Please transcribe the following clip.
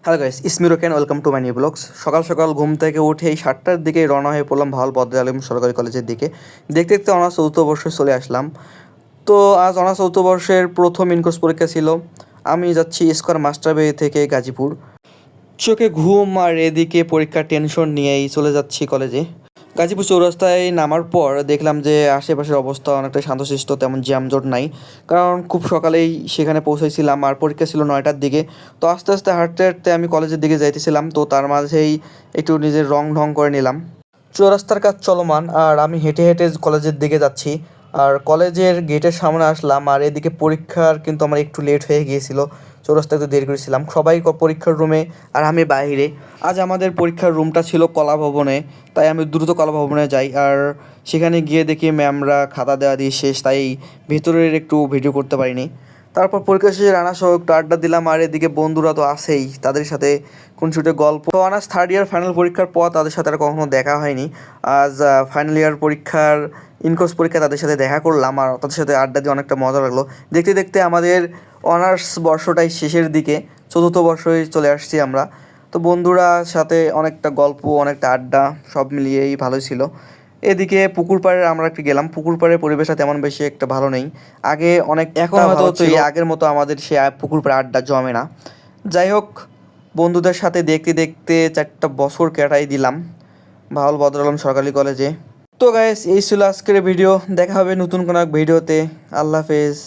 Hello guys, ইসমিরো can welcome to my new blogs. সকাল সকাল ঘুম থেকে উঠেই 7টার দিকে রওনা হয়ে পড়লাম ভাওয়াল বদ্র আলম সরকারি কলেজের দিকে। দেখতে দেখতে অনার্স চতুর্থ বর্ষে চলে আসলাম। তো আজ অনার্স চতুর্থ বর্ষের প্রথম ইনকোর্স পরীক্ষা ছিল। আমি যাচ্ছি স্কয়ার মাস্টারবে থেকে গাজীপুর। চোখে ঘুম আর এদিকে পরীক্ষার টেনশন নিয়েই চলে যাচ্ছি কলেজে। গাজীপুর চৌরাস্তায় নামার পর দেখলাম যে আশেপাশের অবস্থা অনেকটা শান্তশিষ্ট, তেমন জ্যামজট নাই। কারণ খুব সকালেই সেখানে পৌঁছেছিলাম আর পরীক্ষা ছিল 9টার দিকে। তো আস্তে আস্তে হাঁটতে হাঁটতে আমি কলেজের দিকে যাইতেছিলাম, তো তার মাঝেই একটু নিজের রং ঢং করে নিলাম। চৌরাস্তার কাজ চলমান আর আমি হেঁটে হেঁটে কলেজের দিকে যাচ্ছি। আর কলেজের গেটের সামনে আসলাম আর এদিকে পরীক্ষার কিন্তু আমার একটু লেট হয়ে গিয়েছিল। চৌরাস্তায় একটু দেরি করেছিলাম, সবাই পরীক্ষার রুমে আর আমি বাইরে। আজ আমাদের পরীক্ষার রুমটা ছিল কলা ভবনে, তাই আমি দ্রুত কলা ভবনে যাই। আর সেখানে গিয়ে দেখি ম্যামরা খাতা দেওয়া দিয়ে শেষ, তাই ভেতরের একটু ভিডিও করতে পারিনি। তারপর পরীক্ষা শেষে রানা সহ একটু আড্ডা দিলাম আর এদিকে বন্ধুরা তো আছেই, তাদের সাথে খুনসুটে গল্প। তো অনার্স থার্ড ইয়ার ফাইনাল পরীক্ষার পর তাদের সাথে আর কখনো দেখা হয়নি। আজ ফাইনাল ইয়ার পরীক্ষার ইনকোর্স পরীক্ষা তাদের সাথে দেখা করলাম আর তাদের সাথে আড্ডা দিয়ে অনেকটা মজা লাগলো। দেখতে দেখতে আমাদের অনার্স বর্ষটাই শেষের দিকে, চতুর্থ বর্ষই চলে আসছি আমরা। তো বন্ধুরা সাথে অনেকটা গল্প, অনেকটা আড্ডা, সব মিলিয়েই ভালোই ছিল। এদিকে পুকুর পাড়ে আমরা একটু গেলাম। পুকুর পাড়ের পরিবেশটা তেমন বেশি একটা ভালো নেই, আগে অনেক, এখন হয়তো তো এই আগের মতো আমাদের সে পুকুর পাড়ে আড্ডা জমে না। যাই হোক, বন্ধুদের সাথে দেখতে দেখতে 4টা বছর কাটাই দিলাম ভাওয়াল বদর আলম সরকারি কলেজে। তো গাইস, এই ছিল আজকের ভিডিও। দেখা হবে নতুন কোনো এক ভিডিওতে। আল্লাহ হাফেজ।